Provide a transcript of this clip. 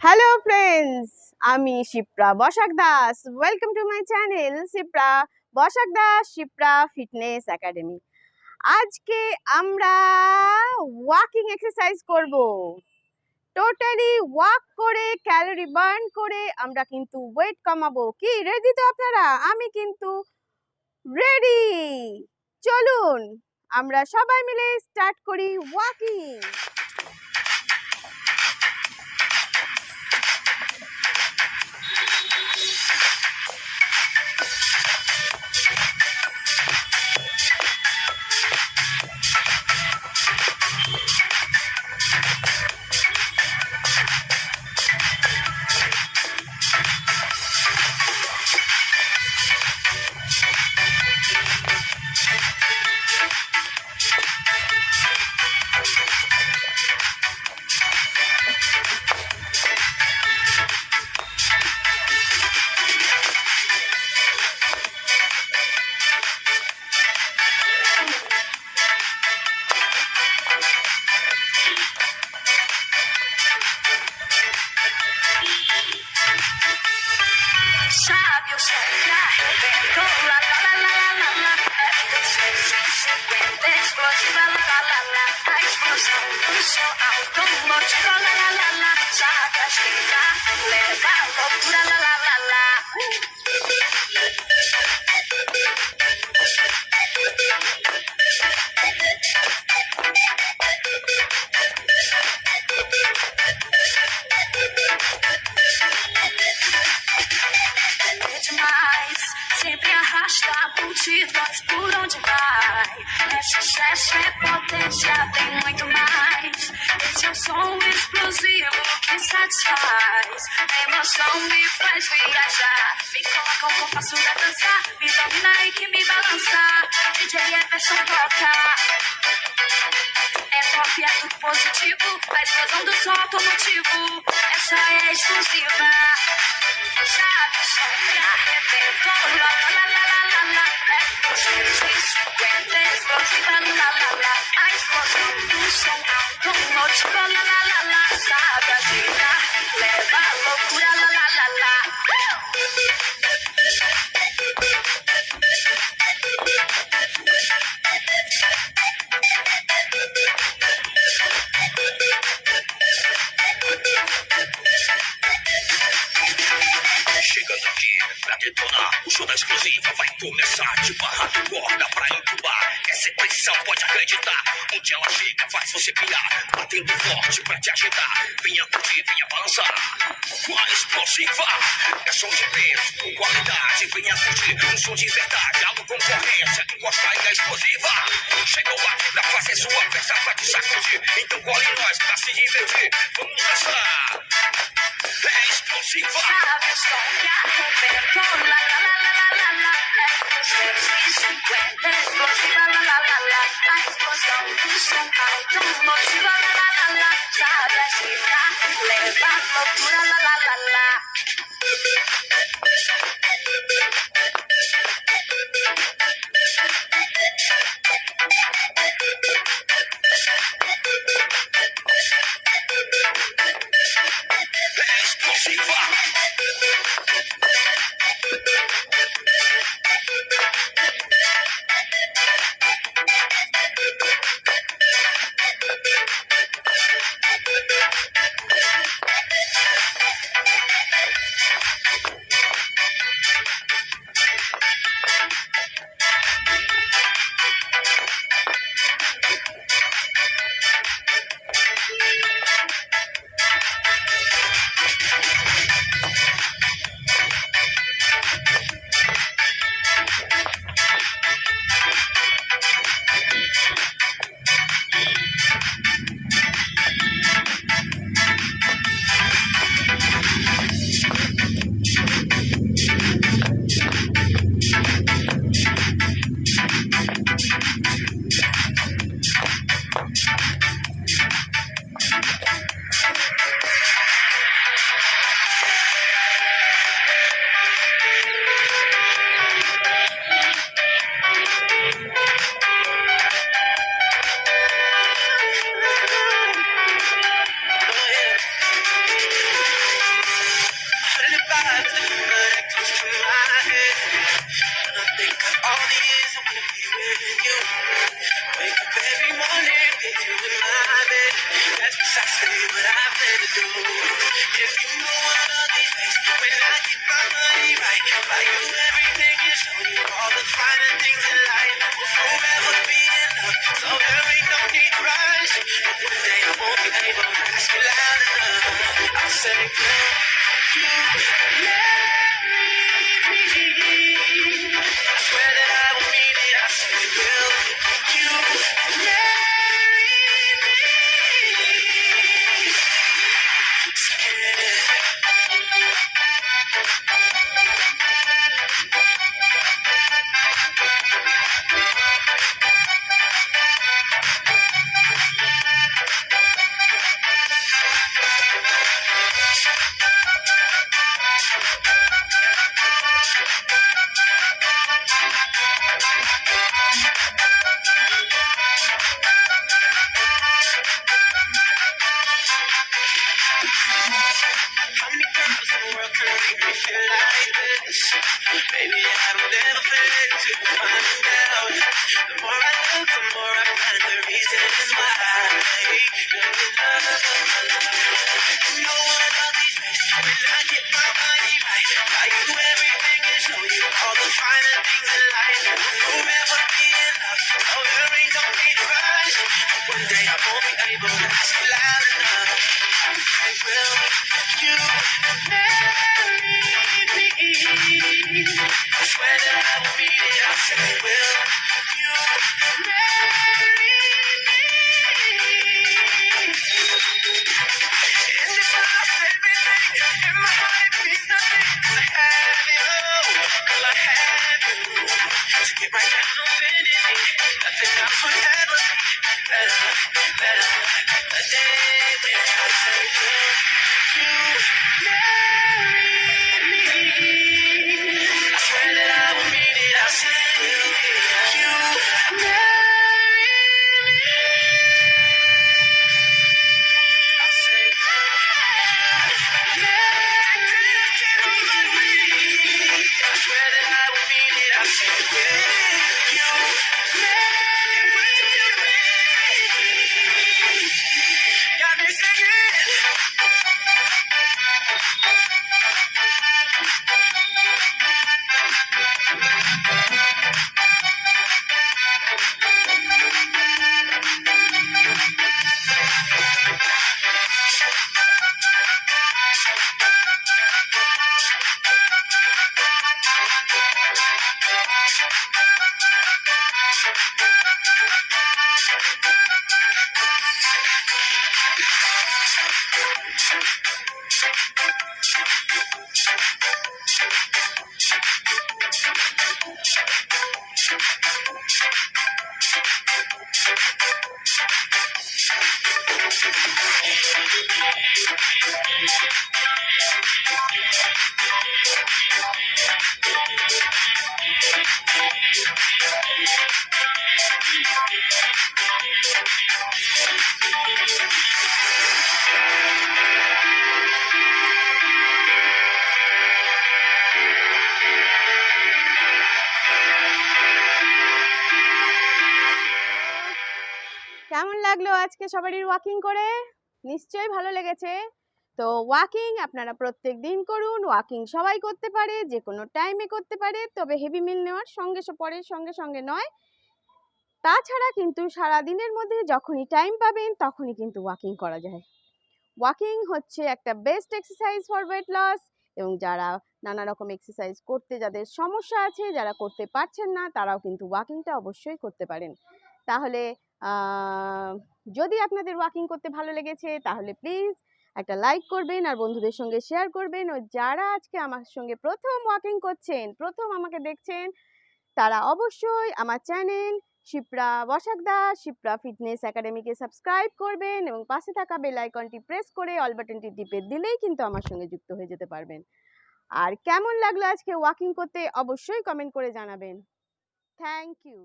Hello friends, আমি siprabasakdas. Welcome to my channel siprabasakdas Shipra Fitness Academy. আজকে আমরা walking exercise করব। Totally walk করে ক্যালোরি বার্ন করে আমরা কিন্তু ওয়েট কমাবো। কি রেডি তো আপনারা? আমি কিন্তু রেডি। চলুন আমরা সবাই মিলে স্টার্ট করি walking. Sabe o som que arrebentou, lá, lá, lá, lá, lá, lá, é F250, explosiva, lá, lá, lá, lá, a explosão do som automotivo, lá, lá, lá, lá, sabe a gira, leva a loucura, lá, lá, lá, lá. Sempre arrasta multidões por onde vai. É sucesso, é potência, tem muito mais. Esse é o som explosivo que satisfaz. A emoção me faz viajar. Me coloca o compasso da dança. Me domina e que me balança. DJ Everson toca. É top, é tudo positivo. A explosão do som automotivo. Essa é a exclusiva. Sabe o som que arrebentou, lá, lá, lá, lá, lá, lá, é F250, explosiva, lá, lá, lá, a explosão do som automotivo, lá, lá, lá, lá, sabe a gira, leva a loucura, lá, lá, lá, lá. Chegando aqui pra detonar, o show da explosiva vai começar. De barra do corda pra entubar, é sequência, pode acreditar. Onde ela chega faz você piar, batendo forte pra te agitar. Venha curtir, venha balançar com a explosiva. É som de peso, com qualidade. Venha curtir um som de verdade. Alô concorrência, encosta aí a explosiva. Chegou aqui pra fazer sua festa, pra te sacudir. Então colhe nós pra se divertir. Vamos dançar. É explosiva. Sabe o som que arrebentou, lá, lá, lá, lá, lá, lá, lá, é F250, explosiva, lá, lá, lá, lá, a explosão do som automotivo, lá, lá, lá, lá, sabe a gira, leva a loucura, lá, lá, lá, lá. É explosiva. do. If you know one of these days, when I get my money right, buy you everything and show you all the finer things in life. Will forever be enough, so there ain't no need to rush. But one day I won't be able to ask you loud enough. I'll say, will you marry me? I swear that I will mean it. I say, will you marry me? How many girls in the world can make me feel like this? Maybe I don't ever plan to find out. The more I look, the more I find the reasons why. You're the love of my life. You know one of these days, when I get my money right, buy you everything and show you all the finer things in life. Will forever be enough, so there ain't no need to rush. One day I won't be able to ask you loud enough. Will you marry me? I swear that I will mean it. I say, will you marry me? And if I lost everything and my life means nothing, 'cause I have you, girl, I have you. To get right down on bending me, nothing else would ever be better. A day when I say, will you marry me? I swear that I will mean it. I say, will you marry me? I say, will you marry me? I swear that I will mean it. I say, will you marry me? Got me singing. কেমন লাগলো আজকে সবারই walking করে? নিশ্চয়ই ভালো লেগেছে। তো walking আপনারা প্রত্যেক দিন করুন। ওয়াকিং সবাই করতে পারে, যে কোনো টাইমে করতে পারে, তবে হেভি মিল নেওয়ার সঙ্গে সঙ্গে নয়। তাছাড়া কিন্তু সারা দিনের মধ্যে যখনই টাইম পাবেন তখনই কিন্তু ওয়াকিং করা যায়। ওয়াকিং হচ্ছে একটা best exercise for weight loss, এবং যারা নানা রকম এক্সারসাইজ করতে যাদের সমস্যা আছে, যারা করতে পারছেন না, তারাও কিন্তু ওয়াকিংটা অবশ্যই করতে পারেন। তাহলে যদি আপনাদের ওয়াকিং করতে ভালো লেগেছে তাহলে প্লিজ একটা লাইক করবেন আর বন্ধুদের সঙ্গে শেয়ার করবেন। ও যারা আজকে আমার সঙ্গে প্রথম ওয়াকিং করছেন, প্রথম আমাকে দেখছেন, তারা অবশ্যই আমার চ্যানেল শিপ্রা বসাকদাস শিপ্রা ফিটনেস একাডেমিকে সাবস্ক্রাইব করবেন এবং পাশে থাকা বেল আইকনটি প্রেস করে অল বাটনটি টিপে দিলেই কিন্তু আমার সঙ্গে যুক্ত হয়ে যেতে পারবেন। আর কেমন লাগলো আজকে ওয়াকিং করতে অবশ্যই কমেন্ট করে জানাবেন। Thank you.